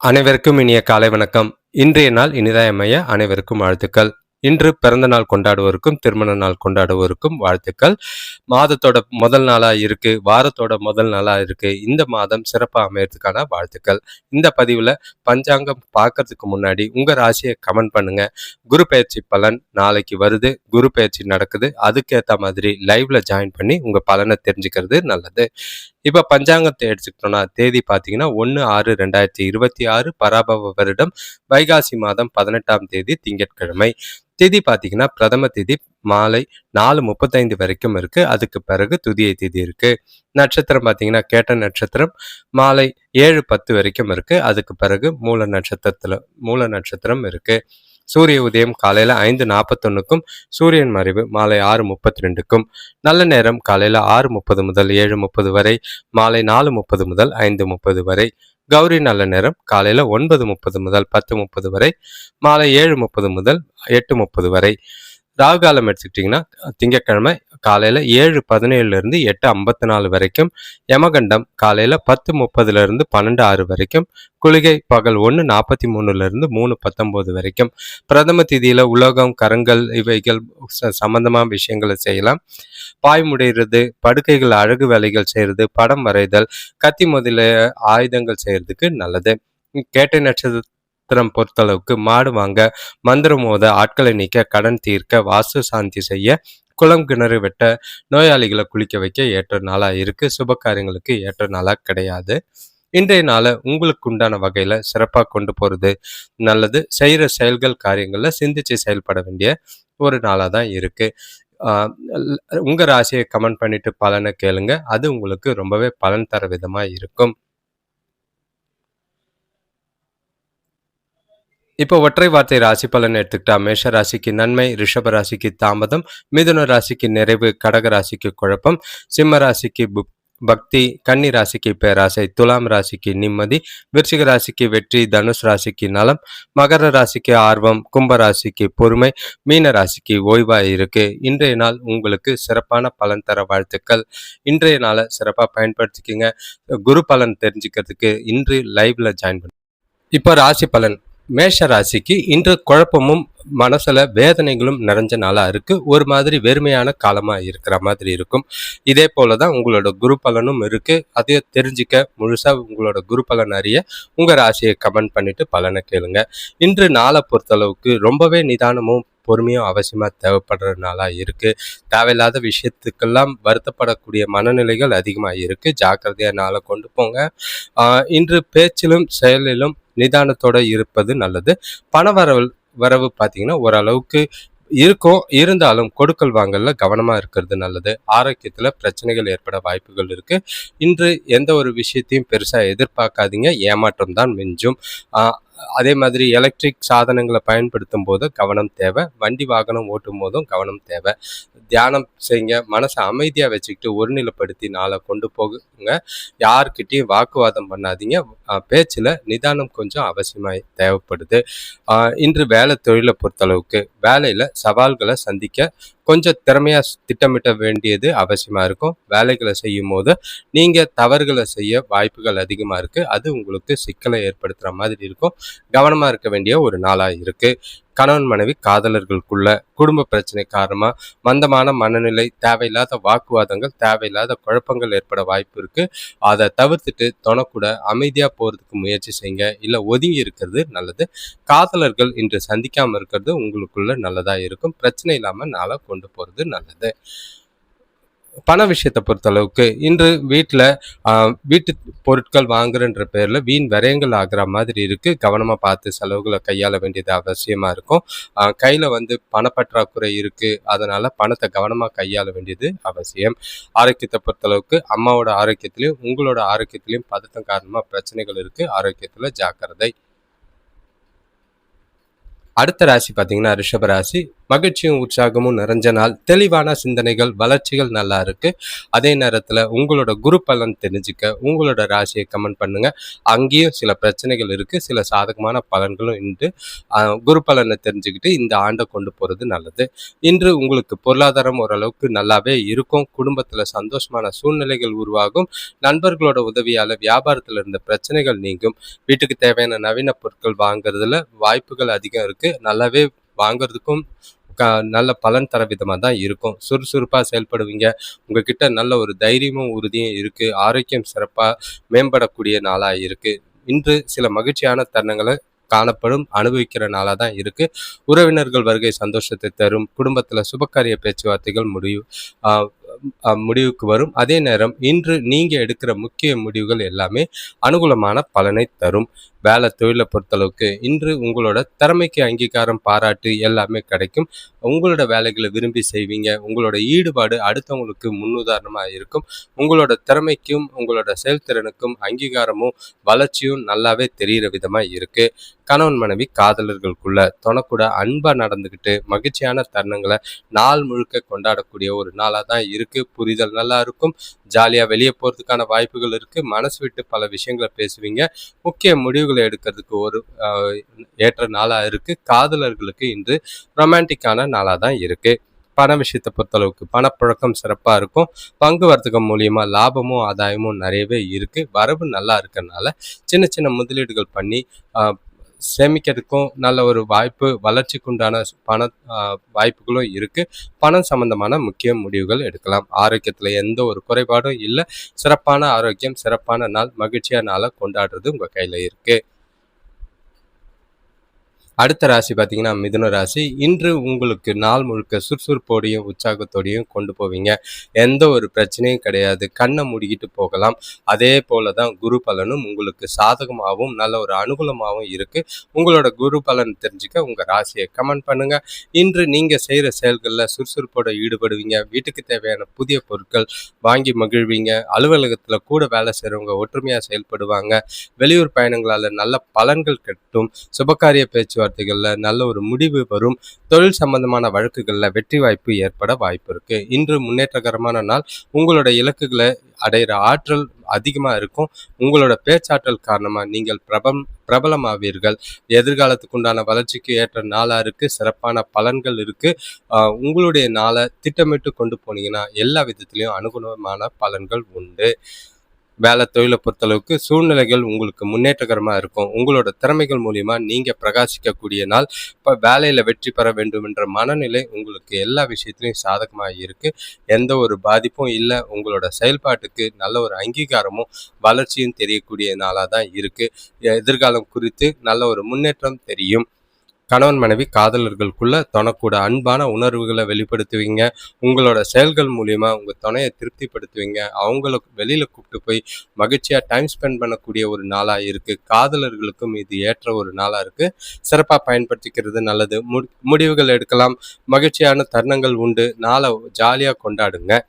அனைவருக்கும் இனிய காலை வணக்கம். இன்றைய நாள் இனிதாய் அமைய அனைவருக்கும் வாழ்த்துக்கள். இன்று பிறந்த நாள் கொண்டாடுவோருக்கும், திருமண நாள் கொண்டாடுவோருக்கும் வாழ்த்துக்கள். மாதத்தோட முதல் நாளா இருக்கு, வாரத்தோட முதல் நாளா இருக்கு. இந்த மாதம் சிறப்பா அமையறதுக்கான வாழ்த்துக்கள். இந்த பதிவுல பஞ்சாங்கம் பார்க்கறதுக்கு முன்னாடி உங்க ராசியை கமெண்ட் பண்ணுங்க. குரு பெயர்ச்சி பலன் நாளைக்கு வருது. குரு பெயர்ச்சி நடக்குது. அதுக்கேத்த மாதிரி லைவ்ல ஜாயின் பண்ணி உங்க பலனை தெரிஞ்சுக்கிறது நல்லது. இப்ப பஞ்சாங்கத்தை எடுத்துக்கிட்டோம்னா தேதி பார்த்தீங்கன்னா 1/6/2026 பராபவ வருடம் வைகாசி மாதம் 18ஆம் தேதி திங்கட்கிழமை. திதி பார்த்தீங்கன்னா பிரதம திதி மாலை 4:35 வரைக்கும் இருக்கு. அதுக்கு பிறகு துதியை திதி இருக்கு. நட்சத்திரம் பார்த்தீங்கன்னா கேட்ட நட்சத்திரம் மாலை 7:10 வரைக்கும் இருக்கு. அதுக்கு பிறகு மூல நட்சத்திரம் இருக்கு. சூரிய உதயம் காலையில 5:41க்கும் சூரியன் மறைவு மாலை 6:32க்கும். நல்ல நேரம் காலையில 6:30 முதல் 7:30 வரை, மாலை 4:30 முதல் 5:30 வரை. கௌரி நல்ல நேரம் காலையில 9:30 முதல் 10:30 வரை, மாலை 7:30 முதல் 8:30 வரை. ராகு காலம் எடுத்துக்கிட்டிங்கன்னா திங்கட்கிழமை காலையில 7:17 8:54 வரைக்கும், யமகண்டம் காலையில 10:30 12:06 வரைக்கும், குளிகை பகல் 1:43 3:19 வரைக்கும். பிரதம திதியில உலோகம், கரங்கள் இவைகள் சம்பந்தமான விஷயங்களை செய்யலாம். பாய் முடைகிறது, படுக்கைகள் அழகு வேலைகள் செய்யறது, படம் வரைதல், கத்தி முதலிய ஆயுதங்கள் செய்யறதுக்கு நல்லது. கேட்டை நட்சத்திரம் பொறுத்தளவுக்கு மாடு வாங்க, மந்திரம் ஓத, ஆட்களை நீக்க, கடன் தீர்க்க, வாஸ்து சாந்தி செய்ய, குளம் கிணறு வெட்ட, நோயாளிகளை குளிக்க வைக்க ஏற்ற நாளா இருக்கு. சுப காரியங்களுக்கு ஏற்ற நாளா கிடையாது. இன்றைய நாளை உங்களுக்கு உண்டான வகையில சிறப்பா கொண்டு போறது நல்லது. செய்யற செயல்கள் காரியங்கள்ல சிந்திச்சு செயல்பட வேண்டிய ஒரு நாளா தான் இருக்கு. உங்க ராசியை கமெண்ட் பண்ணிட்டு பலனை கேளுங்க. அது உங்களுக்கு ரொம்பவே பலன் தர விதமா இருக்கும். இப்போ ஒற்றை வார்த்தை ராசி பலன் எடுத்துக்கிட்டா மேஷ ராசிக்கு நன்மை, ரிஷப ராசிக்கு தாமதம், மிதுன ராசிக்கு நிறைவு, கடக ராசிக்கு குழப்பம், சிம்ம ராசிக்கு பக்தி, கன்னி ராசிக்கு பேராசை, துலாம் ராசிக்கு நிம்மதி, விருச்சிக ராசிக்கு வெற்றி, தனுஷ் ராசிக்கு நலம், மகர ராசிக்கு ஆர்வம், கும்ப ராசிக்கு பொறுமை, மீன ராசிக்கு ஓய்வா இருக்கு. இன்றைய நாள் உங்களுக்கு சிறப்பான பலன் தர வாழ்த்துக்கள். இன்றைய நாளை சிறப்பா பயன்படுத்திக்கங்க. குரு பலன் தெரிஞ்சுக்கிறதுக்கு இன்று லைவ்ல ஜாயின் பண்ணுங்க. இப்போ ராசி பலன் மேஷ ராசிக்கு இன்று குழப்பமும் மனசுல வேதனைகளும் நிறைஞ்ச நாளா இருக்கு. ஒரு மாதிரி வெறுமையான காலமா இருக்கிற மாதிரி இருக்கும். இதே போலதான் உங்களோட குரு பலனும் இருக்கு. அதை தெரிஞ்சுக்க முழுசா உங்களோட குரு பலன் அறிய உங்க ராசியை கமெண்ட் பண்ணிட்டு பலனை கேளுங்க. இன்று நாளை பொறுத்தளவுக்கு ரொம்பவே நிதானமும் பொறுமையும் அவசியமா தேவைப்படுற நாளா இருக்கு. தேவையில்லாத விஷயத்துக்கெல்லாம் வருத்தப்படக்கூடிய மனநிலைகள் அதிகமா இருக்கு. ஜாக்கிரதையா நாளை கொண்டு போங்க. இன்று பேச்சிலும் செயலிலும் நிதானத்தோட இருப்பது நல்லது. பண வரவு பார்த்தீங்கன்னா ஓரளவுக்கு இருக்கும். இருந்தாலும் கொடுக்கல் வாங்கல்ல கவனமா இருக்கிறது நல்லது. ஆரோக்கியத்துல பிரச்சனைகள் ஏற்பட வாய்ப்புகள் இருக்கு. இன்று எந்த ஒரு விஷயத்தையும் பெருசா எதிர்பார்க்காதீங்க. ஏமாற்றம் தான் மிஞ்சும். அதே மாதிரி எலக்ட்ரிக் சாதனங்களை பயன்படுத்தும் போது கவனம் தேவை. வண்டி வாகனம் ஓட்டும் போதும் கவனம் தேவை. தியானம் செய்யுங்க. மனசை அமைதியா வச்சுக்கிட்டு ஒருநிலைப்படுத்தி நாளை கொண்டு போகுங்க. யாருக்கிட்டையும் வாக்குவாதம் பண்ணாதீங்க. பேச்சுல நிதானம் கொஞ்சம் அவசியமாய் தேவைப்படுது. இன்று வேலை தொழிலை பொறுத்தளவுக்கு வேலையில சவால்களை சந்திக்க கொஞ்சம் திறமையா திட்டமிட்ட வேண்டியது அவசியமா இருக்கும். வேலைகளை செய்யும் போது நீங்க தவறுகளை செய்ய வாய்ப்புகள் அதிகமா இருக்கு. அது உங்களுக்கு சிக்கலை ஏற்படுத்துற மாதிரி இருக்கும். கவனமா இருக்க வேண்டிய ஒரு நாளா இருக்கு. கணவன் மனைவி காதலர்களுக்குள்ள குடும்ப பிரச்சனை காரணமா மந்தமான மனநிலை, தேவையில்லாத வாக்குவாதங்கள், தேவையில்லாத குழப்பங்கள் ஏற்பட வாய்ப்பு இருக்கு. அதை தவிர்த்துட்டு தொணக்கூட அமைதியா போறதுக்கு முயற்சி செய்யுங்க. இல்ல ஒதுங்கி இருக்கிறது நல்லது. காதலர்கள் இன்று சந்திக்காம இருக்கிறது உங்களுக்குள்ள நல்லதா இருக்கும். பிரச்சனை இல்லாம நாளை கொண்டு போறது நல்லது. பண விஷயத்தை பொறுத்தளவுக்கு இன்று வீட்டு பொருட்கள் வாங்குறன்ற பேர்ல வீண் விரயங்கள் ஆகிற மாதிரி இருக்கு. கவனமா பார்த்து செலவுகளை கையாள வேண்டியது அவசியமா இருக்கும். கையில பணப்பற்றாக்குறை இருக்கு. அதனால பணத்தை கவனமா கையாள வேண்டியது அவசியம். ஆரோக்கியத்தை பொறுத்தளவுக்கு அம்மாவோட ஆரோக்கியத்திலையும் உங்களோட ஆரோக்கியத்திலையும் பதட்டம் காரணமா பிரச்சனைகள் இருக்கு. ஆரோக்கியத்துல ஜாக்கிரதை. அடுத்த ராசி பார்த்தீங்கன்னா ரிஷப ராசி. மகிழ்ச்சியும் உற்சாகமும் நிறைஞ்ச நாள். தெளிவான சிந்தனைகள், வளர்ச்சிகள் நல்லா இருக்கு. அதே நேரத்துல உங்களோட குரு பலன் தெரிஞ்சுக்க உங்களோட ராசியை கமெண்ட் பண்ணுங்க. அங்கேயும் சில பிரச்சனைகள் இருக்கு, சில சாதகமான பலன்களும் உண்டு. குரு பலனை தெரிஞ்சுக்கிட்டு இந்த ஆண்டை கொண்டு போறது நல்லது. இன்று உங்களுக்கு பொருளாதாரம் ஓரளவுக்கு நல்லாவே இருக்கும். குடும்பத்துல சந்தோஷமான சூழ்நிலைகள் உருவாகும். நண்பர்களோட உதவியால வியாபாரத்துல இருந்த பிரச்சனைகள் நீங்கும். வீட்டுக்கு தேவையான நவீன பொருட்கள் வாங்குறதுல வாய்ப்புகள் அதிகம் இருக்கு. நல்லாவே வாங்குறதுக்கும் நல்ல பலன் தர விதமாக தான் இருக்கும். சுறுசுறுப்பாக செயல்படுவீங்க. உங்ககிட்ட நல்ல ஒரு தைரியமும் உறுதியும் இருக்கு. ஆரோக்கியம் சிறப்பாக மேம்படக்கூடிய நாளாக இருக்கு. இன்று சில மகிழ்ச்சியான தருணங்களை காணப்படும், அனுபவிக்கிற நாளாக தான் இருக்கு. உறவினர்கள் வருகை சந்தோஷத்தை தரும். குடும்பத்தில் சுபகாரிய பேச்சுவார்த்தைகள் முடிவுக்கு வரும். அதே நேரம் இன்று நீங்க எடுக்கிற முக்கிய முடிவுகள் எல்லாமே அனுகூலமான பலனை தரும். வேலை தொழிலை பொறுத்தளவுக்கு இன்று உங்களோட திறமைக்கு அங்கீகாரம், பாராட்டு எல்லாமே கிடைக்கும். உங்களோட வேலைகளை விரும்பி செய்வீங்க. உங்களோட ஈடுபாடு அடுத்தவங்களுக்கு முன்னுதாரணமாக இருக்கும். உங்களோட திறமைக்கும் உங்களோட செயல்திறனுக்கும் அங்கீகாரமும் வளர்ச்சியும் நல்லாவே தெரிகிற விதமாக இருக்கு. கணவன் மனைவி காதலர்களுக்குள்ள தொணக்கூட அன்பா நடந்துக்கிட்டு மகிழ்ச்சியான தருணங்களை நாள் முழுக்க கொண்டாடக்கூடிய ஒரு நாளாக தான் இருக்கு. புரிதல் நல்லா இருக்கும். ஜாலியா வெளியே போறதுக்கான வாய்ப்புகள் இருக்கு. மனசு விட்டு பல விஷயங்களை பேசுவீங்க. முக்கிய முடிவுகளை எடுக்கிறதுக்கு ஒரு ஏற்ற நாளா இருக்கு. காதலர்களுக்கு இன்று ரொமான்டிக்கான நாளா தான் இருக்கு. பண விஷயத்தை பொறுத்தளவுக்கு பணப்புழக்கம் சிறப்பா இருக்கும். பங்கு வர்த்தகம் மூலியமா லாபமும் ஆதாயமும் நிறையவே இருக்கு. வரவு நல்லா இருக்கறனால சின்ன சின்ன முதலீடுகள் பண்ணி சேமிக்கிறதுக்கும் நல்ல ஒரு வாய்ப்பு, வளர்ச்சிக்குண்டான பண வாய்ப்புகளும் இருக்கு. பணம் சம்பந்தமான முக்கிய முடிவுகள் எடுக்கலாம். ஆரோக்கியத்துல எந்த ஒரு குறைபாடும் இல்லை. சிறப்பான ஆரோக்கியம், சிறப்பான நாள், மகிழ்ச்சியான நாளை கொண்டாடுறது உங்க கையில இருக்கு. அடுத்த ராசி பார்த்தீங்கன்னா மிதுன ராசி. இன்று உங்களுக்கு நாள் முழுக்க சுறுசுறுப்போடையும் உற்சாகத்தோடையும் கொண்டு போவீங்க. எந்த ஒரு பிரச்சனையும் கிடையாது. கண்ணை மூடிக்கிட்டு போகலாம். அதே போல தான் குரு பலனும் உங்களுக்கு சாதகமாகவும் நல்ல ஒரு அனுகூலமாகவும் இருக்கு. உங்களோட குரு பலன் தெரிஞ்சுக்க உங்க ராசியை கமெண்ட் பண்ணுங்க. இன்று நீங்க செய்யற செயல்களில் சுறுசுறுப்போட ஈடுபடுவீங்க. வீட்டுக்கு தேவையான புதிய பொருட்கள் வாங்கி மகிழ்வீங்க. அலுவலகத்துல கூட வேலை செய்யறவங்க ஒற்றுமையா செயல்படுவாங்க. வெளியூர் பயணங்களால நல்ல பலன்கள் கிட்டும். சுபகாரிய பேச்சுவார்த்தைகள்ல நல்ல ஒரு முடிவு வரும். தொழில் சம்பந்தமான வழக்குகள்ல வெற்றி வாய்ப்பு ஏற்பட வாய்ப்பு இருக்கு. இன்று முன்னேற்றகரமான நாள். உங்களோட இலக்குகளை அடையிற ஆற்றல் அதிகமா இருக்கும். உங்களோட பேச்சாற்றல் காரணமா நீங்கள் பிரபலமாவீர்கள். எதிர்காலத்துக்கு உண்டான வளர்ச்சிக்கு ஏற்ற நாளா இருக்கு. சிறப்பான பலன்கள் இருக்கு. உங்களுடைய நாளை திட்டமிட்டு கொண்டு போனீங்கன்னா எல்லா விதத்திலையும் அனுகூலமான பலன்கள் உண்டு. வேலை தொழிலை பொறுத்தளவுக்கு சூழ்நிலைகள் உங்களுக்கு முன்னேற்றகரமா இருக்கும். உங்களோட திறமைகள் மூலியமா நீங்க பிரகாசிக்கக்கூடிய நாள். இப்போ வேலையில வெற்றி பெற வேண்டும் என்ற மனநிலை உங்களுக்கு எல்லா விஷயத்திலையும் சாதகமாக இருக்கு. எந்த ஒரு பாதிப்பும் இல்லை. உங்களோட செயல்பாட்டுக்கு நல்ல ஒரு அங்கீகாரமும் வளர்ச்சியும் தெரியக்கூடிய நாளாக தான் இருக்கு. எதிர்காலம் குறித்து நல்ல ஒரு முன்னேற்றம் தெரியும். கணவன் மனைவி காதலர்களுக்குள்ள தனக்கூட அன்பான உணர்வுகளை வெளிப்படுத்துவீங்க. உங்களோட செயல்கள் மூலியமா உங்க துணையை திருப்திப்படுத்துவீங்க. அவங்கள வெளியில கூப்பிட்டு போய் மகிழ்ச்சியா டைம் ஸ்பெண்ட் பண்ணக்கூடிய ஒரு நாளா இருக்கு. காதலர்களுக்கும் இது ஏற்ற ஒரு நாளா இருக்கு. சிறப்பா பயன்படுத்திக்கிறது நல்லது. முடிவுகள் எடுக்கலாம். மகிழ்ச்சியான தருணங்கள் உண்டு. நாளை ஜாலியா கொண்டாடுங்க.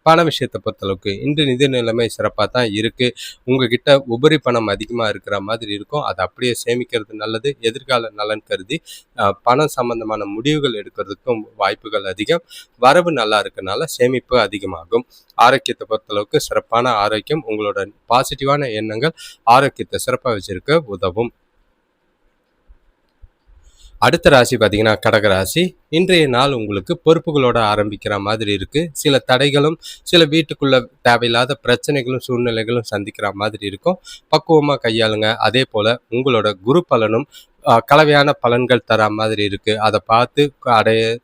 பண விஷயத்தை பொறுத்தளவுக்கு இன்று நிதி நிலைமை சிறப்பாக தான் இருக்கு. உங்ககிட்ட உபரி பணம் அதிகமாக இருக்கிற மாதிரி இருக்கும். அதை அப்படியே சேமிக்கிறது நல்லது. எதிர்கால நலன் கருதி பணம் சம்பந்தமான முடிவுகள் எடுக்கிறதுக்கும் வாய்ப்புகள் அதிகம். வரவு நல்லா இருக்கனால சேமிப்பு அதிகமாகும். ஆரோக்கியத்தை பொறுத்தளவுக்கு சிறப்பான ஆரோக்கியம். உங்களோட பாசிட்டிவான எண்ணங்கள் ஆரோக்கியத்தை சிறப்பாக வச்சிருக்க உதவும். அடுத்த ராசி பார்த்தீங்கன்னா கடகராசி. இன்றைய நாள் உங்களுக்கு பொறுப்புகளோட ஆரம்பிக்கிற மாதிரி இருக்கு. சில தடைகளும் சில வீட்டுக்குள்ள தேவையில்லாத பிரச்சனைகளும் சூழ்நிலைகளும் சந்திக்கிற மாதிரி இருக்கும். பக்குவமா கையாளுங்க. அதே போல உங்களோட குரு பலனும் கலவையான பலன்கள் தர மாதிரி இருக்கு. அதை பார்த்து அடைய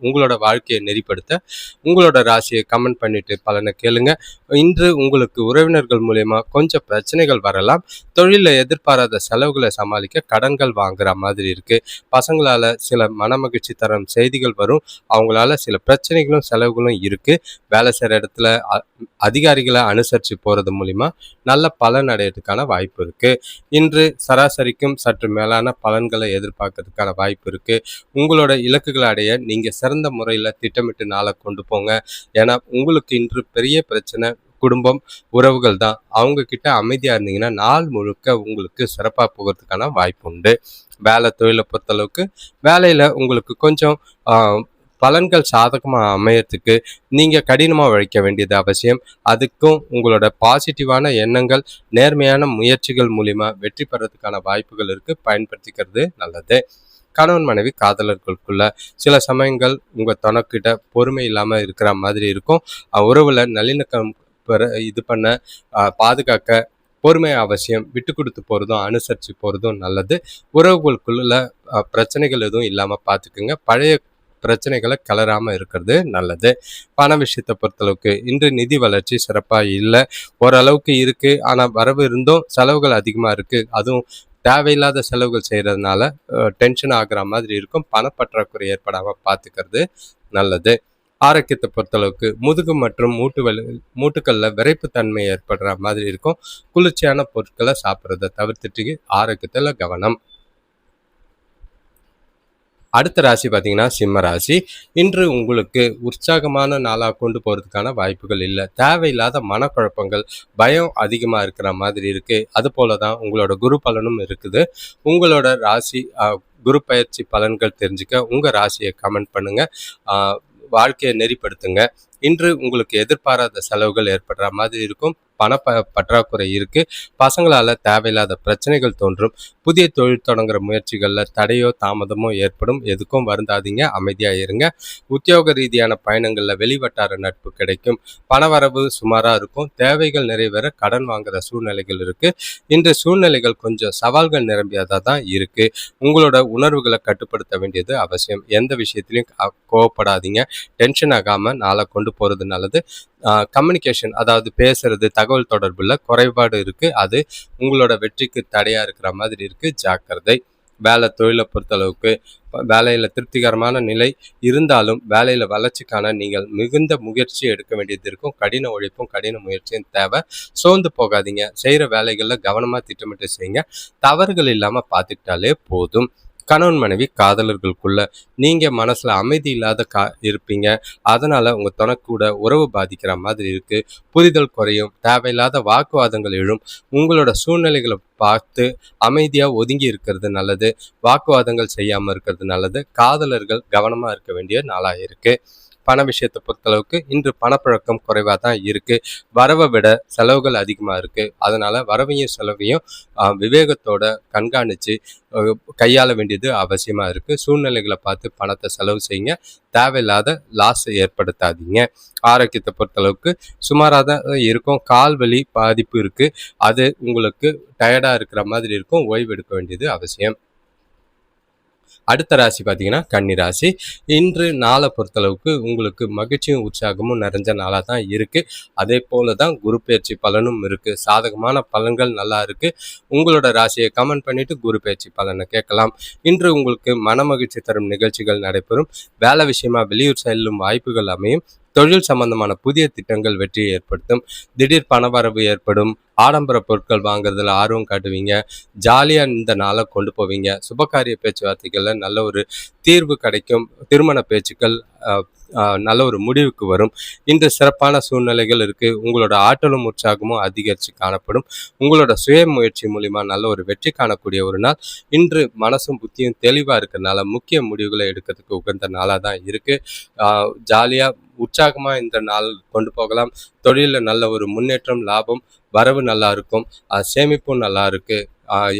உங்களோட வாழ்க்கையை நெறிப்படுத்த உங்களோட ராசியை கமெண்ட் பண்ணிட்டு பலனை கேளுங்க. இன்று உங்களுக்கு உறவினர்கள் மூலயமா கொஞ்சம் பிரச்சனைகள் வரலாம். தொழிலில் எதிர்பாராத செலவுகளை சமாளிக்க கடன்கள் வாங்குற மாதிரி இருக்கு. பசங்களால சில மனமகிழ்ச்சி தரும் செய்திகள் வரும். அவங்களால சில பிரச்சனைகளும் செலவுகளும் இருக்கு. வேலை செய்கிற இடத்துல அதிகாரிகளை அனுசரித்து போகிறது மூலிமா நல்ல பலன் அடையிறதுக்கான வாய்ப்பு இருக்கு. இன்று சராசரிக்கும் சற்று மேலான பலன்களை எதிர்பார்க்கறதுக்கான வாய்ப்பு இருக்கு. உங்களோட இலக்குகளை அடைய நீங்க சிறந்த முறையில் திட்டமிட்டு நாளை கொண்டு போங்க. ஏன்னா உங்களுக்கு இன்று பெரிய பிரச்சனை குடும்பம், உறவுகள் தான். அவங்க கிட்ட அமைதியா இருந்தீங்கன்னா, நாள் முழுக்க உங்களுக்கு சிறப்பா போகறதுக்கான வாய்ப்பு உண்டு. வேலை தொழில பொறுத்தளவுக்கு, வேலையில உங்களுக்கு கொஞ்சம் ஆ பலன்கள் சாதகமா அமையறதுக்கு நீங்க கடினமா உழைக்க வேண்டியது அவசியம். அதுக்கும் உங்களோட பாசிட்டிவான எண்ணங்கள், நேர்மையான முயற்சிகள் மூலியமா வெற்றி பெறதுக்கான வாய்ப்புகள் இருக்கு. பயன்படுத்திக்கிறது நல்லது. கணவன் மனைவி காதலர்களுக்குள்ள சில சமயங்கள் உங்க துணைக்கிட்ட பொறுமை இல்லாம இருக்கிற மாதிரி இருக்கும். உறவுல நல்லிணக்கம் இது பண்ண பாதுகாக்க பொறுமை அவசியம். விட்டு கொடுத்து போறதும் அனுசரித்து போறதும் நல்லது. உறவுகளுக்குள்ள பிரச்சனைகள் எதுவும் இல்லாம பார்த்துக்குங்க. பழைய பிரச்சனைகளை கிளறாம இருக்கிறது நல்லது. பண விஷயத்தை பொறுத்தளவுக்கு இன்று நிதி வளர்ச்சி சிறப்பா இல்லை. ஓரளவுக்கு இருக்கு. ஆனா வரவு இருந்தும் செலவுகள் அதிகமா இருக்கு. அதுவும் தேவையில்லாத செலவுகள் செய்கிறதுனால டென்ஷன் ஆகுற மாதிரி இருக்கும். பணப்பற்றாக்குறை ஏற்படாமல் பார்த்துக்கிறது நல்லது. ஆரோக்கியத்தை பொறுத்தளவுக்கு முதுகு மற்றும் மூட்டுக்களில் விரைப்பு தன்மை ஏற்படுற மாதிரி இருக்கும். குளிர்ச்சியான பொருட்களை சாப்பிட்றத தவிர்த்துட்டு ஆரோக்கியத்தில் கவனம். அடுத்த ராசி பார்த்தீங்கன்னா சிம்ம ராசி. இன்று உங்களுக்கு உற்சாகமான நாளாக கொண்டு போகிறதுக்கான வாய்ப்புகள் இல்லை. தேவையில்லாத மனக்குழப்பங்கள், பயம் அதிகமாக இருக்கிற மாதிரி இருக்குது. அது போல தான் உங்களோட குரு பலனும் இருக்குது. உங்களோட ராசி குரு பயிற்சி பலன்கள் தெரிஞ்சுக்க உங்கள் ராசியை கமெண்ட் பண்ணுங்கள். வாழ்க்கையை நெறிப்படுத்துங்க. இன்று உங்களுக்கு எதிர்பாராத செலவுகள் ஏற்படுற மாதிரி இருக்கும். பற்றாக்குறை இருக்கு. பசங்களால தேவையில்லாத பிரச்சனைகள் தோன்றும். புதிய தொழில் தொடங்குற முயற்சிகளில் தடையோ தாமதமோ ஏற்படும். எதுக்கும் வருந்தாதீங்க, அமைதியாக இருங்க. உத்தியோக ரீதியான பயணங்களில் வெளிவட்டார நட்பு கிடைக்கும். பணவரவு சுமாராக இருக்கும். தேவைகள் நிறைவேற கடன் வாங்குற சூழ்நிலைகள் இருக்கு. இன்று சூழ்நிலைகள் கொஞ்சம் சவால்கள் நிரம்பியதாக தான் இருக்கு. உங்களோட உணர்வுகளை கட்டுப்படுத்த வேண்டியது அவசியம். எந்த விஷயத்திலையும் கோவப்படாதீங்க. டென்ஷன் ஆகாமல் நாளை கொண்டு போகிறது நல்லது. கம்யூனிகேஷன், அதாவது பேசுறது, தகவல் தொடர்புல குறைபாடு இருக்கு. அது உங்களோட வெற்றிக்கு தடையா இருக்கிற மாதிரி இருக்கு. ஜாக்கிரதை. வேலை தொழிலை பொறுத்தளவுக்கு வேலையில திருப்திகரமான நிலை இருந்தாலும் வேலையில வளர்ச்சிக்கான நீங்கள் மிகுந்த முயற்சி எடுக்க வேண்டியது இருக்கும். கடின உழைப்பும் கடின முயற்சியும் தேவை. சோர்ந்து போகாதீங்க. செய்யற வேலைகள்ல கவனமா திட்டமிட்டு செய்யுங்க. தவறுகள் இல்லாம பார்த்துக்கிட்டாலே போதும். கணவன் மனைவி காதலர்களுக்குள்ள நீங்க மனசுல அமைதி இல்லாத இருப்பீங்க. அதனால உங்க துணைக்கூட உறவு பாதிக்கிற மாதிரி இருக்கு. புரிதல் குறையும். தேவையில்லாத வாக்குவாதங்கள் எழும். உங்களோட சூழ்நிலைகளை பார்த்து அமைதியா ஒதுங்கி இருக்கிறது நல்லது. வாக்குவாதங்கள் செய்யாம இருக்கிறது நல்லது. காதலர்கள் கவனமா இருக்க வேண்டிய நாளா இருக்கு. பண விஷயத்தை பொறுத்தளவுக்கு இன்று பணப்பழக்கம் குறைவாக தான் இருக்கு. வரவை விட செலவுகள் அதிகமாக இருக்கு. அதனால வரவையும் செலவையும் விவேகத்தோட கண்காணிச்சு கையாள வேண்டியது அவசியமா இருக்கு. சூழ்நிலைகளை பார்த்து பணத்தை செலவு செய்யுங்க. தேவையில்லாத லாஸ் ஏற்படுத்தாதீங்க. ஆரோக்கியத்தை பொறுத்தளவுக்கு சுமாராக தான் இருக்கும். கால் வலி பாதிப்பு இருக்கு. அது உங்களுக்கு டயர்டா இருக்கிற மாதிரி இருக்கும். ஓய்வு எடுக்க வேண்டியது அவசியம். அடுத்த ராசி பார்த்தீங்கன்னா கன்னி ராசி. இன்று நாளை பொறுத்தளவுக்கு உங்களுக்கு மகிழ்ச்சியும் உற்சாகமும் நிறைஞ்ச நாளாக தான் இருக்குது. அதே போல தான் குரு பயிற்சி பலனும் இருக்குது. சாதகமான பலன்கள் நல்லா இருக்குது. உங்களோட ராசியை கமெண்ட் பண்ணிவிட்டு குரு பயிற்சி பலனை கேட்கலாம். இன்று உங்களுக்கு மன மகிழ்ச்சி தரும் நிகழ்ச்சிகள் நடைபெறும். வேலை விஷயமா வெளியூர் செல்லும் வாய்ப்புகள் அமையும். தொழில் சம்பந்தமான புதிய திட்டங்கள் வெற்றியை ஏற்படுத்தும். திடீர் பணவரவு ஏற்படும். ஆடம்பர பொருட்கள் வாங்குறதுல ஆர்வம் காட்டுவீங்க. ஜாலியாக இந்த நாளை கொண்டு போவீங்க. சுபகாரிய பேச்சுவார்த்தைகளில் நல்ல ஒரு தீர்வு கிடைக்கும். திருமண பேச்சுக்கள் நல்ல ஒரு முடிவுக்கு வரும். இன்று சிறப்பான சூழ்நிலைகள் இருக்குது. உங்களோட ஆற்றலும் உற்சாகமும் அதிகரித்து காணப்படும். உங்களோட சுய முயற்சி மூலிமா நல்ல ஒரு வெற்றி காணக்கூடிய ஒரு நாள். இன்று மனசும் புத்தியும் தெளிவாக இருக்கிறதுனால முக்கிய முடிவுகளை எடுக்கிறதுக்கு உகந்த நாளாக தான் இருக்குது. ஜாலியாக உற்சாகமாக இந்த நாள் கொண்டு போகலாம். தொழிலில் நல்ல ஒரு முன்னேற்றம், லாபம், வரவு நல்லா இருக்கும். சேமிப்பும் நல்லா இருக்குது.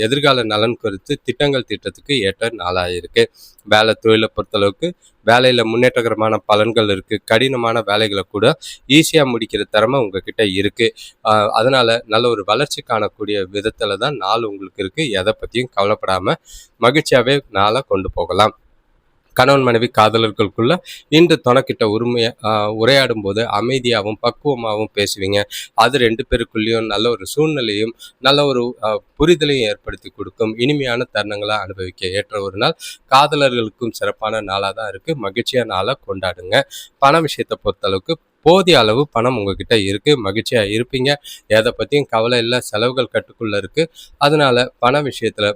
எதிர்கால நலன் குறித்து திட்டங்கள் தீட்டத்துக்கு ஏற்ற நாளாக இருக்குது. வேலை தொழிலை பொறுத்தளவுக்கு வேலையில் முன்னேற்றகரமான பலன்கள் இருக்குது. கடினமான வேலைகளை கூட ஈஸியாக முடிக்கிற திறமை உங்ககிட்ட இருக்குது. அதனால் நல்ல ஒரு வளர்ச்சி காணக்கூடிய விதத்தில் தான் நாள் உங்களுக்கு இருக்குது. எதை பற்றியும் கவலைப்படாமல் மகிழ்ச்சியாகவே நாளை கொண்டு போகலாம். கணவன் மனைவி காதலர்களுக்குள்ள இன்று துணைக்கிட்ட உரையாடும் போது அமைதியாகவும் பக்குவமாகவும் பேசுவீங்க. அது 2 பேருக்குள்ளேயும் நல்ல ஒரு சூழ்நிலையும் நல்ல ஒரு புரிதலையும் ஏற்படுத்தி கொடுக்கும். இனிமையான தருணங்களை அனுபவிக்க ஏற்ற ஒரு நாள். காதலர்களுக்கும் சிறப்பான நாளாக தான் இருக்குது. மகிழ்ச்சியான நாளை கொண்டாடுங்க. பண விஷயத்தை பொறுத்தளவுக்கு போதிய அளவு பணம் உங்ககிட்ட இருக்கு, மகிழ்ச்சியா இருப்பீங்க. எதை பத்தியும் கவலை இல்ல. செலவுகள் கட்டுக்குள்ள இருக்கு. அதனால பண விஷயத்துல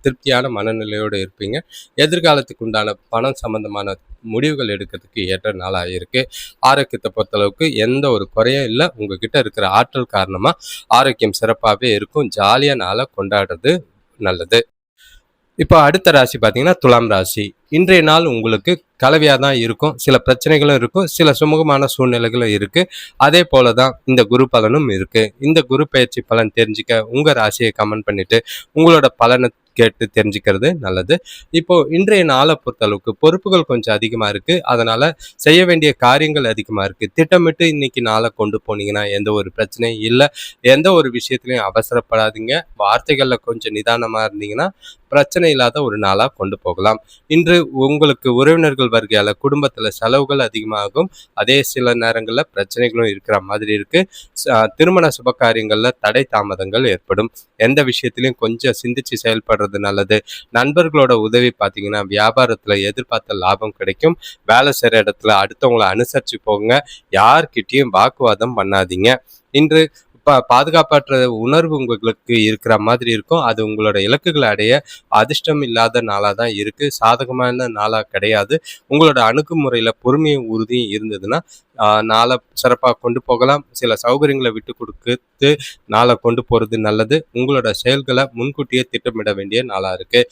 திருப்தியான மனநிலையோடு இருப்பீங்க. எதிர்காலத்துக்கு உண்டான பணம் சம்பந்தமான முடிவுகள் எடுக்கிறதுக்கு ஏற்ற நாளா இருக்கு. ஆரோக்கியத்தை பொறுத்தளவுக்கு எந்த ஒரு குறையும் இல்ல. உங்ககிட்ட இருக்கிற ஆற்றல் காரணமா ஆரோக்கியம் சிறப்பாவே இருக்கும். ஜாலியா நாள கொண்டாடுறது நல்லது. இப்போ அடுத்த ராசி பார்த்தீங்கன்னா, துலாம் ராசி. இன்றைய நாள் உங்களுக்கு கலவையா தான் இருக்கும். சில பிரச்சனைகளும் இருக்கும். சில சுமூகமான சூழ்நிலைகளும் இருக்கு. அதே போல தான் இந்த குரு பலனும் இருக்கு. இந்த குரு பெயர்ச்சி பலன் தெரிஞ்சுக்க உங்க ராசியை கமெண்ட் பண்ணிட்டு, உங்களோட பலன கேட்டு தெரிஞ்சுக்கிறது நல்லது. இப்போ இன்றைய நாள பொறுத்தளவுக்கு பொறுப்புகள் கொஞ்சம் அதிகமா இருக்கு. அதனால செய்ய வேண்டிய காரியங்கள் அதிகமா இருக்கு. திட்டமிட்டு இன்னைக்கு நாள கொண்டு போனீங்கன்னா எந்த ஒரு பிரச்சனையும் இல்ல. எந்த ஒரு விஷயத்திலயும் அவசரப்படாதீங்க. வார்த்தைகள்ல கொஞ்சம் நிதானமா இருந்தீங்கன்னா, பிரச்சனை இல்லாத ஒரு நாளா கொண்டு போகலாம். இன்று உங்களுக்கு உறவினர்கள் வருகையால குடும்பத்துல செலவுகள் அதிகமாகும். அதே சில நேரங்கள்ல பிரச்சனைகளும் இருக்கிற மாதிரி இருக்கு. திருமண சுப காரியங்கள்ல தடை தாமதங்கள் ஏற்படும். எந்த விஷயத்திலையும் கொஞ்சம் சிந்திச்சு செயல்படுறது நல்லது. நண்பர்களோட உதவி பார்த்தீங்கன்னா, வியாபாரத்துல எதிர்பார்த்த லாபம் கிடைக்கும். வேலை செய்ற இடத்துல அடுத்தவங்கள அனுசரிச்சு போங்க. யார்கிட்டயும் வாக்குவாதம் பண்ணாதீங்க. இன்று பாதுகாப்பற்ற உணர்வு உங்களுக்கு இருக்கிற மாதிரி இருக்கும். அது உங்களோட இலக்குகளை அடைய அதிர்ஷ்டம் இல்லாத நாளா தான் இருக்கு. சாதகமான நாளா கிடையாது. உங்களோட அணுகுமுறையில பொறுமையும் உறுதியும் இருந்ததுன்னா நாளை சிறப்பா கொண்டு போகலாம். சில சௌகரியங்களை விட்டு கொடுத்து நாளை கொண்டு போறது நல்லது. உங்களோட செயல்களை முன்கூட்டியே திட்டமிட வேண்டிய நாளா இருக்கு.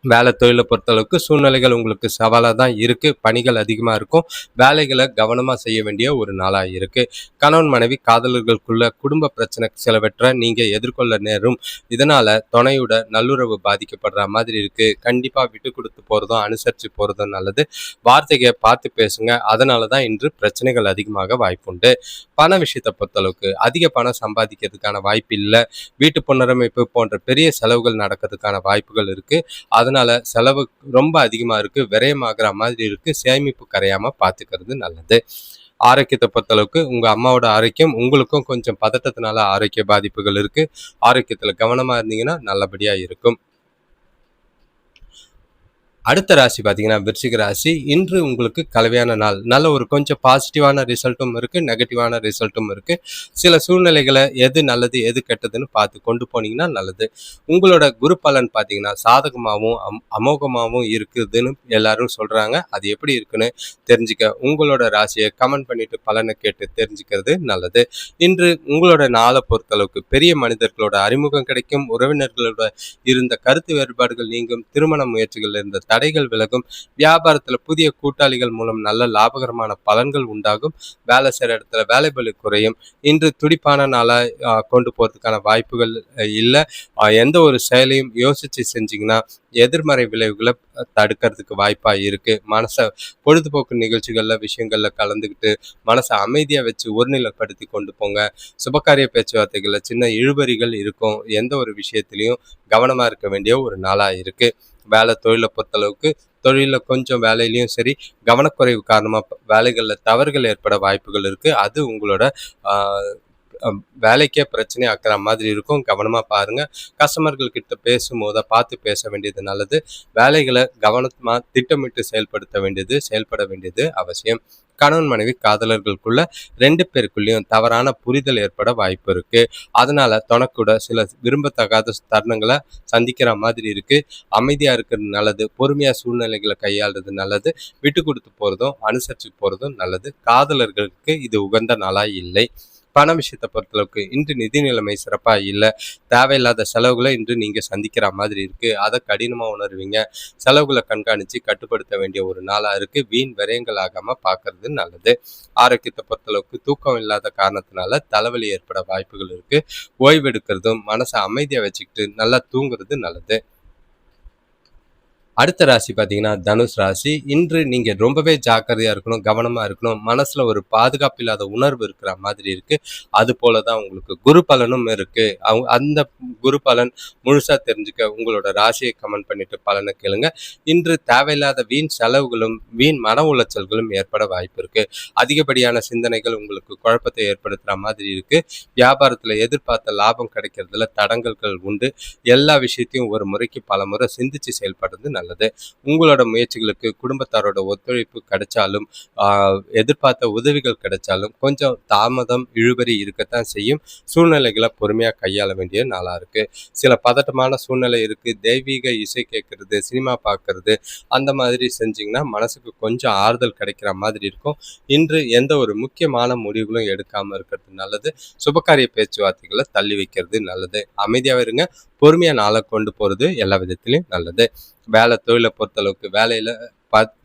வேலை தொழிலை பொறுத்தளவுக்கு சூழ்நிலைகள் உங்களுக்கு சவாலாக தான் இருக்குது. பணிகள் அதிகமாக இருக்கும். வேலைகளை கவனமாக செய்ய வேண்டிய ஒரு நாளாக இருக்குது. கணவன் மனைவி காதலர்களுக்குள்ள குடும்ப பிரச்சனை சிலவற்றை நீங்கள் எதிர்கொள்ள நேரும். இதனால் துணையோட நல்லுறவு பாதிக்கப்படுற மாதிரி இருக்குது. கண்டிப்பாக விட்டு கொடுத்து போகிறதும் அனுசரித்து போகிறதும் நல்லது. வார்த்தையை பார்த்து பேசுங்க. அதனால தான் இன்று பிரச்சனைகள் அதிகமாக வாய்ப்புண்டு. பண விஷயத்தை பொறுத்தளவுக்கு அதிக பணம் சம்பாதிக்கிறதுக்கான வாய்ப்பு இல்லை. வீட்டு புனரமைப்பு போன்ற பெரிய செலவுகள் நடக்கிறதுக்கான வாய்ப்புகள் இருக்குது. அதனால செலவு ரொம்ப அதிகமா இருக்கு. விரயமாகிற மாதிரி இருக்கு. சேமிப்பு கரையாம பார்த்துக்கிறது நல்லது. ஆரோக்கியத்தை பொறுத்தளவுக்கு உங்க அம்மாவோட ஆரோக்கியம் உங்களுக்கும் கொஞ்சம் பதட்டத்தினால ஆரோக்கிய பாதிப்புகள் இருக்கு. ஆரோக்கியத்துல கவனமா இருந்தீங்கன்னா நல்லபடியா இருக்கும். அடுத்த ராசி பார்த்தீங்கன்னா விருச்சிக ராசி. இன்று உங்களுக்கு கலவையான நாள். நல்ல ஒரு கொஞ்சம் பாசிட்டிவான ரிசல்ட்டும் இருக்கு, நெகட்டிவான ரிசல்ட்டும் இருக்கு. சில சூழ்நிலைகளை எது நல்லது எது கெட்டதுன்னு பார்த்து கொண்டு போனீங்கன்னா நல்லது. உங்களோட குரு பலன் பார்த்தீங்கன்னா சாதகமாகவும் அமோகமாகவும் இருக்குதுன்னு எல்லாரும் சொல்றாங்க. அது எப்படி இருக்குன்னு தெரிஞ்சுக்க உங்களோட ராசியை கமெண்ட் பண்ணிட்டு பலனை கேட்டு தெரிஞ்சுக்கிறது நல்லது. இன்று உங்களோட நாளை பொறுத்தளவுக்கு பெரிய மனிதர்களோட அறிமுகம் கிடைக்கும். உறவினர்களோட இருந்த கருத்து வேறுபாடுகள் நீங்கும். திருமண முயற்சிகள் இருந்த தடைகள் விலகும். வியாபாரத்துல புதிய கூட்டாளிகள் மூலம் நல்ல லாபகரமான பலன்கள் உண்டாகும். வேலை செய்யற இடத்துல வேலைபளு குறையும். இன்று துடிப்பான நாளா கொண்டு போறதுக்கான வாய்ப்புகள் இல்லை. எந்த ஒரு செயலையும் யோசிச்சு செஞ்சீங்கன்னா எதிர்மறை விளைவுகளை தடுக்கிறதுக்கு வாய்ப்பா இருக்கு. மனசை பொழுதுபோக்கு நிகழ்ச்சிகள்ல விஷயங்கள்ல கலந்துக்கிட்டு மனசை அமைதியா வச்சு ஒருநிலைப்படுத்தி கொண்டு போங்க. சுபகாரிய பேச்சுவார்த்தைகள்ல சின்ன இழுபறிகள் இருக்கும். எந்த ஒரு விஷயத்திலையும் கவனமா இருக்க வேண்டிய ஒரு நாளா இருக்கு. வேலை தொழிலை பொறுத்தளவுக்கு தொழிலில் கொஞ்சம் வேலையிலையும் சரி கவனக்குறைவு காரணமாக வேலைகளில் தவறுகள் ஏற்பட வாய்ப்புகள் இருக்குது. அது உங்களோட வேலைக்கே பிரச்சனை ஆக்குற மாதிரி இருக்கும். கவனமாக பாருங்கள். கஸ்டமர்கள் கிட்ட பேசும்போது பார்த்து பேச வேண்டியது நல்லது. வேலைகளை கவனமாக திட்டமிட்டு செயல்பட வேண்டியது அவசியம். கணவன் மனைவி காதலர்களுக்குள்ள 2 பேருக்குள்ளேயும் தவறான புரிதல் ஏற்பட வாய்ப்பு இருக்கு. அதனால தனக்கூட சில விரும்பத்தகாத தருணங்களை சந்திக்கிற மாதிரி இருக்கு. அமைதியா இருக்கிறது நல்லது. பொறுமையா சூழ்நிலைகளை கையாளுறது நல்லது. விட்டு கொடுத்து போறதும் அனுசரிச்சு போறதும் நல்லது. காதலர்களுக்கு இது உகந்த நாளா இல்லை. பண விஷயத்தை பொறுத்தளவுக்கு இன்று நிதி நிலைமை சிறப்பா இல்லை. தேவையில்லாத செலவுகளை இன்று நீங்க சந்திக்கிற மாதிரி இருக்கு. அதை கடினமா உணர்வீங்க. செலவுகளை கண்காணிச்சு கட்டுப்படுத்த வேண்டிய ஒரு நாளா இருக்கு. வீண் விரயங்கள் ஆகாம பார்க்கறது நல்லது. ஆரோக்கியத்தை பொறுத்தளவுக்கு தூக்கம் இல்லாத காரணத்தினால தலைவலி ஏற்பட வாய்ப்புகள் இருக்கு. ஓய்வெடுக்கிறதும் மனசை அமைதியா வச்சுக்கிட்டு நல்லா தூங்குறது நல்லது. அடுத்த ராசி பார்த்தீங்கன்னா தனுஷ் ராசி. இன்று நீங்க ரொம்பவே ஜாக்கிரதையா இருக்கணும், கவனமா இருக்கணும். மனசுல ஒரு பாதுகாப்பு இல்லாத உணர்வு இருக்கிற மாதிரி இருக்கு. அது போல தான் உங்களுக்கு குரு பலனும் இருக்கு. அந்த குரு பலன் முழுசா தெரிஞ்சுக்க உங்களோட ராசியை கமெண்ட் பண்ணிட்டு பலனை கேளுங்க. இன்று தேவையில்லாத வீண் செலவுகளும் வீண் மன உளைச்சல்களும் ஏற்பட வாய்ப்பு இருக்கு. அதிகப்படியான சிந்தனைகள் உங்களுக்கு குழப்பத்தை ஏற்படுத்துற மாதிரி இருக்கு. வியாபாரத்துல எதிர்பார்த்த லாபம் கிடைக்கிறதுல தடங்கல்கள் உண்டு. எல்லா விஷயத்தையும் ஒரு முறைக்கு பல முறை சிந்திச்சு செயல்படுறது நல்லது. நல்லது. உங்களோட முயற்சிகளுக்கு குடும்பத்தாரோட ஒத்துழைப்பு கிடைச்சாலும் எதிர்பார்த்த உதவிகள் கிடைச்சாலும் கொஞ்சம் தாமதம் இழுபறி இருக்கத்தான் செய்யும். சூழ்நிலைகளை பொறுமையா கையாள வேண்டிய நாளா இருக்கு. சில பதட்டமான சூழ்நிலை இருக்கு. தெய்வீக இசை கேட்கறது, சினிமா பார்க்கறது அந்த மாதிரி செஞ்சீங்கன்னா மனசுக்கு கொஞ்சம் ஆறுதல் கிடைக்கிற மாதிரி இருக்கும். இன்று எந்த ஒரு முக்கியமான முடிவுகளும் எடுக்காம இருக்கிறது நல்லது. சுபகாரிய பேச்சுவார்த்தைகளை தள்ளி வைக்கிறது நல்லது. அமைதியாக இருங்க. பொறுமையா நாளை கொண்டு போறது எல்லா விதத்திலையும் நல்லது. வேலை தொழிலை பொறுத்தளவுக்கு வேலையில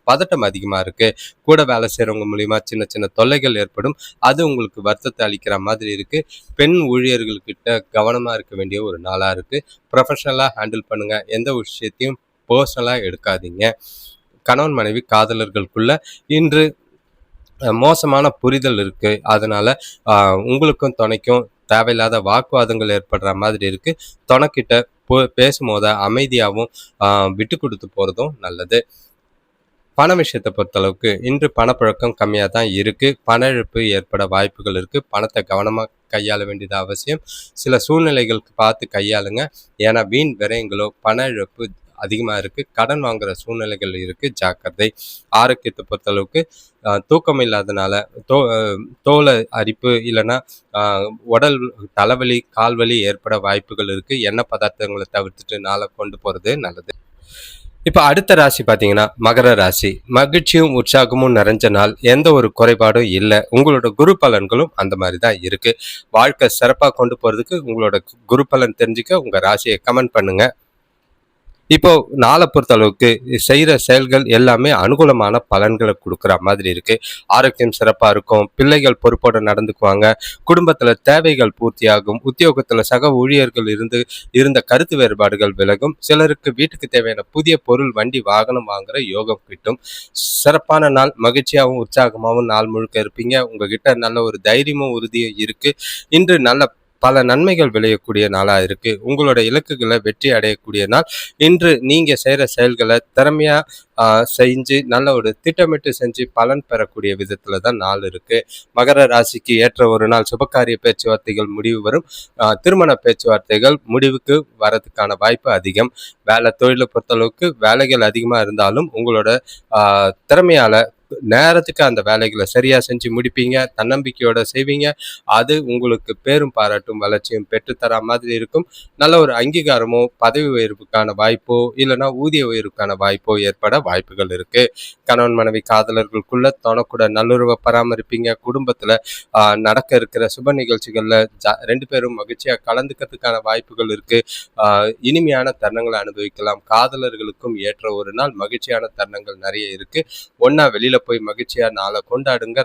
பதட்டம் அதிகமா இருக்கு. கூட வேலை செய்யறவங்க மூலியமா சின்ன சின்ன தொல்லைகள் ஏற்படும். அது உங்களுக்கு வருத்தத்தை அளிக்கிற மாதிரி இருக்கு. பெண் ஊழியர்கள்கிட்ட கவனமா இருக்க வேண்டிய ஒரு நாளா இருக்கு. ப்ரொஃபஷனலா ஹேண்டில் பண்ணுங்க. எந்த விஷயத்தையும் பர்சனலா எடுக்காதீங்க. கணவன் மனைவி காதலர்களுக்குள்ள இன்று மோசமான புரிதல் இருக்கு. அதனால உங்களுக்கும் துணைக்கும் தேவையில்லாத வாக்குவாதங்கள் ஏற்படுற மாதிரி இருக்கு. துணைக்கிட்ட பேசும்போத அமைதியாகவும் விட்டு கொடுத்து போறதும் நல்லது. பண விஷயத்தை பொறுத்தளவுக்கு இன்று பணப்புழக்கம் கம்மியாக தான் இருக்கு. பண இழப்பு ஏற்பட வாய்ப்புகள் இருக்கு. பணத்தை கவனமாக கையாள வேண்டியது அவசியம். சில சூழ்நிலைகளுக்கு பார்த்து கையாளுங்க. ஏன்னா வீண் விரயங்களோ பண இழப்பு அதிகமாக இருக்கு. கடன் வாங்குற சூழ்நிலைகள் இருக்கு. ஜாக்கிரதை. ஆரோக்கியத்தை பொறுத்தளவுக்கு தூக்கம் இல்லாதனால தோலை அரிப்பு இல்லைன்னா உடல் தலைவலி கால்வலி ஏற்பட வாய்ப்புகள் இருக்கு. எண்ணெய் பதார்த்தங்களை தவிர்த்துட்டு நாளை கொண்டு போறது நல்லது. இப்ப அடுத்த ராசி பாத்தீங்கன்னா மகர ராசி. மகிழ்ச்சியும் உற்சாகமும் நிறைஞ்ச நாள். எந்த ஒரு குறைபாடும் இல்லை. உங்களோட குரு பலன்களும் அந்த மாதிரி தான் இருக்கு. வாழ்க்கை சிறப்பா கொண்டு போறதுக்கு உங்களோட குரு பலன் தெரிஞ்சுக்க உங்க ராசியை கமெண்ட் பண்ணுங்க. இப்போ நாளை பொறுத்த அளவுக்கு செய்யற செயல்கள் எல்லாமே அனுகூலமான பலன்களை கொடுக்குற மாதிரி இருக்கு. ஆரோக்கியம் சிறப்பா இருக்கும். பிள்ளைகள் பொறுப்போட நடந்துக்குவாங்க. குடும்பத்துல தேவைகள் பூர்த்தியாகும். உத்தியோகத்துல சக ஊழியர்கள் இருந்த கருத்து வேறுபாடுகள் விலகும். சிலருக்கு வீட்டுக்கு தேவையான புதிய பொருள் வண்டி வாகனம் வாங்குற யோகம் கிட்டும். சிறப்பான நாள். மகிழ்ச்சியாகவும் உற்சாகமாகவும் நாள் முழுக்க இருப்பீங்க. உங்ககிட்ட நல்ல ஒரு தைரியமும் உறுதியும் இருக்கு. இன்று நல்ல பல நன்மைகள் விளையக்கூடிய நாளா இருக்கு. உங்களோட இலக்குகளை வெற்றி அடையக்கூடிய நாள். இன்று நீங்க செய்யற செயல்களை திறமையா செஞ்சு நல்ல ஒரு திட்டமிட்டு செஞ்சு பலன் பெறக்கூடிய விதத்துல தான் நாள் இருக்கு. மகர ராசிக்கு ஏற்ற ஒரு நாள். சுபகாரிய பேச்சுவார்த்தைகள் முடிவு வரும். திருமண பேச்சுவார்த்தைகள் முடிவுக்கு வரதுக்கான வாய்ப்பு அதிகம். வேலை தொழிலை பொறுத்தளவுக்கு வேலைகள் அதிகமா இருந்தாலும் உங்களோட திறமையால நேரத்துக்கு அந்த வேலைகளை சரியா செஞ்சு முடிப்பீங்க. தன்னம்பிக்கையோட செய்வீங்க. அது உங்களுக்கு பேரும் பாராட்டும் வளர்ச்சியும் பெற்றுத்தர மாதிரி இருக்கும். நல்ல ஒரு அங்கீகாரமோ பதவி உயர்வுக்கான வாய்ப்போ இல்லைன்னா ஊதிய உயர்வுக்கான வாய்ப்போ ஏற்பட வாய்ப்புகள் இருக்கு. கணவன் மனைவி காதலர்களுக்குள்ள தனக்கூட நல்லுறவை பராமரிப்பீங்க. குடும்பத்துல நடக்க இருக்கிற சுப நிகழ்ச்சிகள்ல ரெண்டு பேரும் மகிழ்ச்சியா கலந்துக்கிறதுக்கான வாய்ப்புகள் இருக்கு. இனிமையான தருணங்களை அனுபவிக்கலாம். காதலர்களுக்கும் ஏற்ற ஒரு நாள். மகிழ்ச்சியான தருணங்கள் நிறைய இருக்கு. ஒன்னா வெளியில போய் மகிழ்ச்சியா நாளை கொண்டாடுங்க.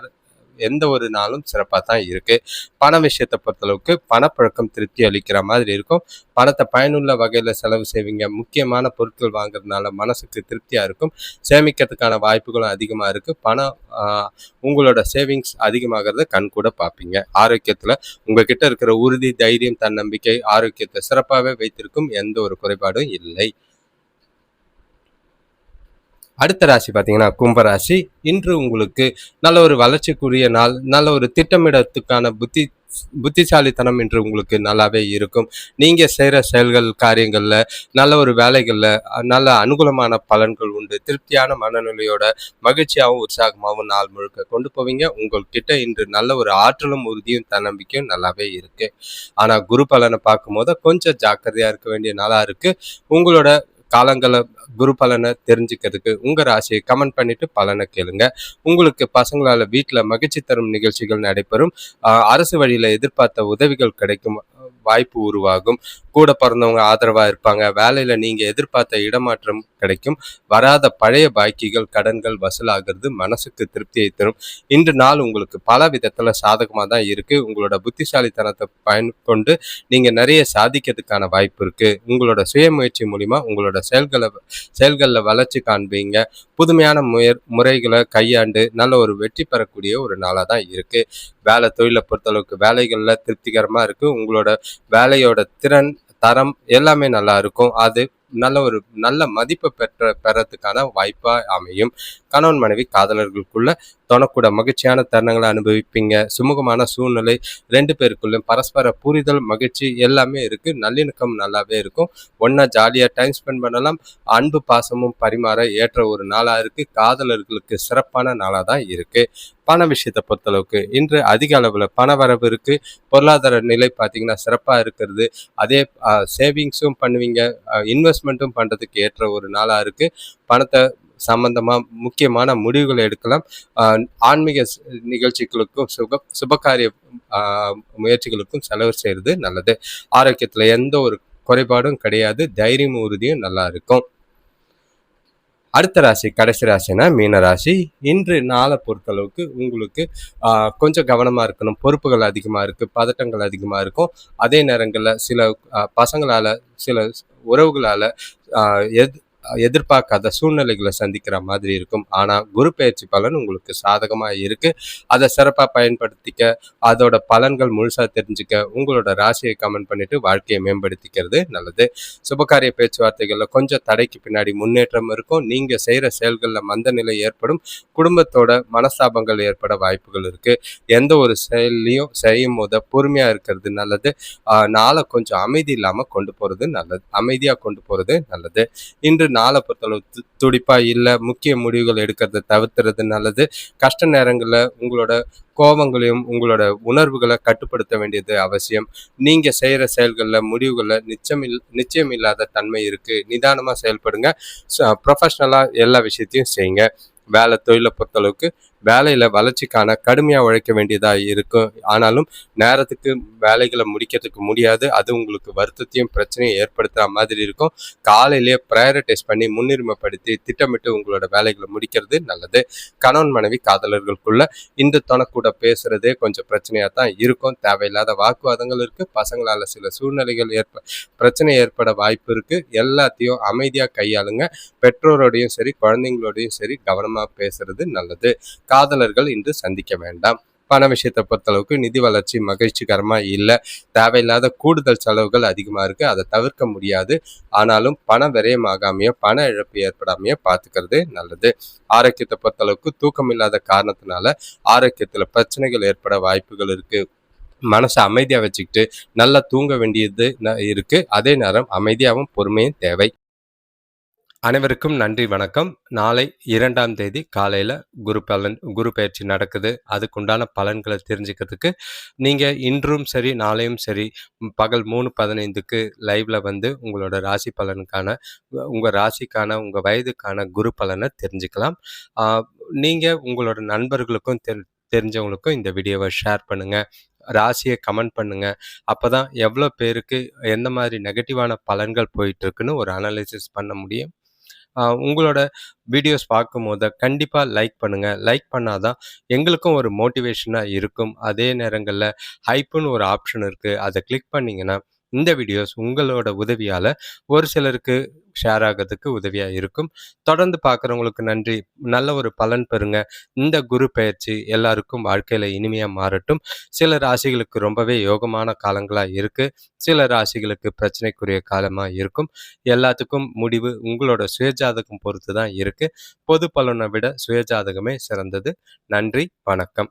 எந்த ஒரு நாளும் சிறப்பாக தான் இருக்கு. பண விஷயத்தை பொறுத்தளவுக்கு பணப்பழக்கம் திருப்தி அளிக்கிற மாதிரி இருக்கும். பணத்தை பயனுள்ள வகையில் செலவு செய்வீங்க. முக்கியமான பொருட்கள் வாங்குறதுனால மனசுக்கு திருப்தியா இருக்கும். சேமிக்கிறதுக்கான வாய்ப்புகளும் அதிகமா இருக்கு. பணம் உங்களோட சேவிங்ஸ் அதிகமாகிறத கண் கூட பார்ப்பீங்க. ஆரோக்கியத்துல உங்ககிட்ட இருக்கிற உறுதி, தைரியம், தன்னம்பிக்கை ஆரோக்கியத்தை சிறப்பாகவே வைத்திருக்கும். எந்த ஒரு குறைபாடும் இல்லை. அடுத்த ராசி பார்த்தீங்கன்னா கும்பராசி. இன்று உங்களுக்கு நல்ல ஒரு வளர்ச்சிக்குரிய நாள். நல்ல ஒரு திட்டமிடத்துக்கான புத்திசாலித்தனம் இன்று உங்களுக்கு நல்லாவே இருக்கும். நீங்க செய்யற செயல்கள் காரியங்கள்ல நல்ல ஒரு வேலைகள்ல நல்ல அனுகூலமான பலன்கள் உண்டு. திருப்தியான மனநிலையோட மகிழ்ச்சியாகவும் உற்சாகமாகவும் நாள் முழுக்க கொண்டு போவீங்க. உங்கள்கிட்ட இன்று நல்ல ஒரு ஆற்றலும் உறுதியும் தன்னம்பிக்கையும் நல்லாவே இருக்கு. ஆனா குரு பலனை பார்க்கும்போது கொஞ்சம் ஜாக்கிரதையா இருக்க வேண்டிய நாளா இருக்கு. உங்களோட காலங்களை குரு பலனை தெரிஞ்சுக்கிறதுக்கு உங்க ராசியை கமெண்ட் பண்ணிட்டு பலனை கேளுங்க. உங்களுக்கு பசங்களால வீட்டுல மகிழ்ச்சி தரும் நிகழ்ச்சிகள் நடைபெறும். அரசு வழியில எதிர்பார்த்த உதவிகள் கிடைக்கும் வாய்ப்பு உருவாகும். கூட பிறந்தவங்க ஆதரவா இருப்பாங்க. வேலையில நீங்க எதிர்பார்த்த இடமாற்றம் கிடைக்கும். வராத பழைய பாக்கிகள் கடன்கள் வசூலாகிறது மனசுக்கு திருப்தியை தரும். இன்று நாள் உங்களுக்கு பல விதத்துல சாதகமா தான் இருக்கு. உங்களோட புத்திசாலித்தனத்தை பயன்கொண்டு நீங்க நிறைய சாதிக்கிறதுக்கான வாய்ப்பு இருக்கு. உங்களோட சுயமுயற்சி மூலியமா உங்களோட செயல்களில் வளர்ச்சி காண்பீங்க. புதுமையான முறைகளை கையாண்டு நல்ல ஒரு வெற்றி பெறக்கூடிய ஒரு நாளாக தான் இருக்கு. வேலை தொழிலை பொறுத்தளவுக்கு வேலைகளில் திருப்திகரமாக இருக்கு. உங்களோட வேலையோட திறன் தரம் எல்லாமே நல்லா இருக்கும். அது நல்ல மதிப்பை பெறத்துக்கான வாய்ப்பா அமையும். கணவன் மனைவி காதலர்களுக்குள்ள தொணக்கூட மகிழ்ச்சியான தருணங்களை அனுபவிப்பீங்க. சுமூகமான சூழ்நிலை 2 பேருக்குள்ளும் பரஸ்பர புரிதல், மகிழ்ச்சி எல்லாமே இருக்கு. நல்லிணக்கம் நல்லாவே இருக்கும். ஒண்ணா ஜாலியா டைம் ஸ்பெண்ட் பண்ணலாம். அன்பு, பாசமும் பரிமாற ஏற்ற ஒரு நாளா இருக்கு. காதலர்களுக்கு சிறப்பான நாளா தான் இருக்கு. பண விஷயத்த பொறுத்தளவுக்கு இன்று அதிக அளவுல பணவரவு இருக்கு. பொருளாதார நிலை பார்த்தீங்கன்னா சிறப்பா இருக்கிறது. அதே சேவிங்ஸும் பண்ணுவீங்க. இன்வெஸ்ட்மெண்ட்டும் பண்றதுக்கு ஏற்ற ஒரு நாளா இருக்கு. பணத்த சம்பந்தமா முக்கியமான முடிவுகளை எடுக்கலாம். அ ஆன்மீக நிகழ்ச்சிகளுக்கும், சுபகாரிய அ முயற்சிகளுக்கும் செலவு செய்றது நல்லது. ஆரோக்கியத்துல எந்த ஒரு குறைபாடும் கிடையாது. தைரியமும் உறுதியும் நல்லா இருக்கும். அடுத்த ராசி, கடைசி ராசினா மீன ராசி. இன்று நாளை பொறுத்தளவுக்கு உங்களுக்கு கொஞ்சம் கவனமா இருக்கணும். பொறுப்புகள் அதிகமா இருக்கு. பதட்டங்கள் அதிகமா இருக்கும். அதே நேரங்கள்ல சில பசங்களால, சில உறவுகளால அ எத் எதிர்பார்க்காத சூழ்நிலைகளை சந்திக்கிற மாதிரி இருக்கும். ஆனா குரு பெயர்ச்சி பலன் உங்களுக்கு சாதகமா இருக்கு. அதை சிறப்பா பயன்படுத்திக்க, அதோட பலன்கள் முழுசா தெரிஞ்சுக்க உங்களோட ராசியை கமெண்ட் பண்ணிட்டு வாழ்க்கையை மேம்படுத்திக்கிறது நல்லது. சுபகாரிய பேச்சுவார்த்தைகள்ல கொஞ்சம் தடைக்கு பின்னாடி முன்னேற்றம் இருக்கும். நீங்க செய்யற செயல்கள்ல மந்த நிலை ஏற்படும். குடும்பத்தோட மனஸ்தாபங்கள் ஏற்பட வாய்ப்புகள் இருக்கு. எந்த ஒரு செயல்லையும் செய்யும் போது பொறுமையா இருக்கிறது நல்லது. நாளை கொஞ்சம் அமைதி இல்லாம கொண்டு போறது நல்லது. அமைதியா கொண்டு போறது நல்லது. இன்று நாளை பொறுத்தளவு துடிப்பா இல்லை. முக்கிய முடிவுகள் எடுக்கிறத தவிர்த்துறது நல்லது. கஷ்ட நேரங்களில் உங்களோட கோபங்களையும் உங்களோட உணர்வுகளை கட்டுப்படுத்த வேண்டியது அவசியம். நீங்க செய்யற செயல்களில் முடிவுகளில் நிச்சயம் இல்லாத தன்மை இருக்கு. நிதானமா செயல்படுங்க. ப்ரொஃபஷனலா எல்லா விஷயத்தையும் செய்யுங்க. வேலை தொழிலை பொறுத்தளவுக்கு வேலையில வளர்ச்சிக்கான கடுமையா உழைக்க வேண்டியதா இருக்கும். ஆனாலும் நேரத்துக்கு வேலைகளை முடிக்கிறதுக்கு முடியாது. அது உங்களுக்கு வருத்தத்தையும் பிரச்சனையும் ஏற்படுத்துற மாதிரி இருக்கும். காலையிலேயே ப்ரையாரிட்டைஸ் பண்ணி முன்னுரிமைப்படுத்தி திட்டமிட்டு உங்களோட வேலைகளை முடிக்கிறது நல்லது. கணவன் மனைவி காதலர்களுக்குள்ள இந்த தொணக்கூட பேசுறதே கொஞ்சம் பிரச்சனையா தான் இருக்கும். தேவையில்லாத வாக்குவாதங்கள் இருக்கு. பசங்களால சில சூழ்நிலைகள் பிரச்சனை ஏற்பட வாய்ப்பு இருக்கு. எல்லாத்தையும் அமைதியா கையாளுங்க. பெற்றோரோடையும் சரி, குழந்தைங்களோடையும் சரி கவனமா பேசுறது நல்லது. காதலர்கள் இன்று சந்திக்க வேண்டாம். பண விஷயத்தை பொறுத்தளவுக்கு நிதி வளர்ச்சி மகிழ்ச்சிகரமா இல்லை. தேவையில்லாத கூடுதல் செலவுகள் அதிகமா இருக்கு. அதை தவிர்க்க முடியாது. ஆனாலும் பண விரயமாகாமையோ, பண இழப்பு ஏற்படாமையோ பார்த்துக்கிறது நல்லது. ஆரோக்கியத்தை பொறுத்தளவுக்கு தூக்கம் இல்லாத காரணத்தினால ஆரோக்கியத்துல பிரச்சனைகள் ஏற்பட வாய்ப்புகள் இருக்கு. மனசை அமைதியா வச்சுக்கிட்டு நல்லா தூங்க வேண்டியது இருக்கு. அதே நேரம் அமைதியாகவும் பொறுமையும் தேவை. அனைவருக்கும் நன்றி, வணக்கம். நாளை 2ஆம் தேதி காலையில் குரு பயிற்சி நடக்குது. அதுக்குண்டான பலன்களை தெரிஞ்சுக்கிறதுக்கு நீங்கள் இன்றும் சரி நாளையும் சரி பகல் 3:15க்கு லைவ்ல வந்து உங்களோட ராசி பலனுக்கான, உங்கள் ராசிக்கான, உங்கள் வயதுக்கான குரு பலனை தெரிஞ்சுக்கலாம். நீங்கள் உங்களோட நண்பர்களுக்கும் தெரிஞ்சவங்களுக்கும் இந்த வீடியோவை ஷேர் பண்ணுங்கள். ராசியை கமெண்ட் பண்ணுங்க. அப்பதான் எவ்வளோ பேருக்கு எந்த மாதிரி நெகட்டிவான பலன்கள் போயிட்டு இருக்குன்னு ஒரு அனாலிசிஸ் பண்ண முடியும். உங்களோட வீடியோஸ் பார்க்கும்போது கண்டிப்பாக லைக் பண்ணுங்கள். லைக் பண்ணாதான் எங்களுக்கும் ஒரு மோட்டிவேஷனாக இருக்கும். அதே நேரங்களில் ஹைப்புன்னு ஒரு ஆப்ஷன் இருக்குது. அதை கிளிக் பண்ணிங்கன்னா இந்த வீடியோஸ் உங்களோட உதவியால் ஒரு சிலருக்கு ஷேர் ஆகிறதுக்கு உதவியாக இருக்கும். தொடர்ந்து பார்க்குறவங்களுக்கு நன்றி. நல்ல ஒரு பலன் பெறுங்க. இந்த குரு பெயர்ச்சி எல்லாருக்கும் வாழ்க்கையில் இனிமையாக மாறட்டும். சில ராசிகளுக்கு ரொம்பவே யோகமான காலங்களாக இருக்குது. சில ராசிகளுக்கு பிரச்சனைக்குரிய காலமாக இருக்கும். எல்லாத்துக்கும் முடிவு உங்களோட சுயஜாதகம் பொறுத்து தான் இருக்குது. பொது பலனை விட சுயஜாதகமே சிறந்தது. நன்றி, வணக்கம்.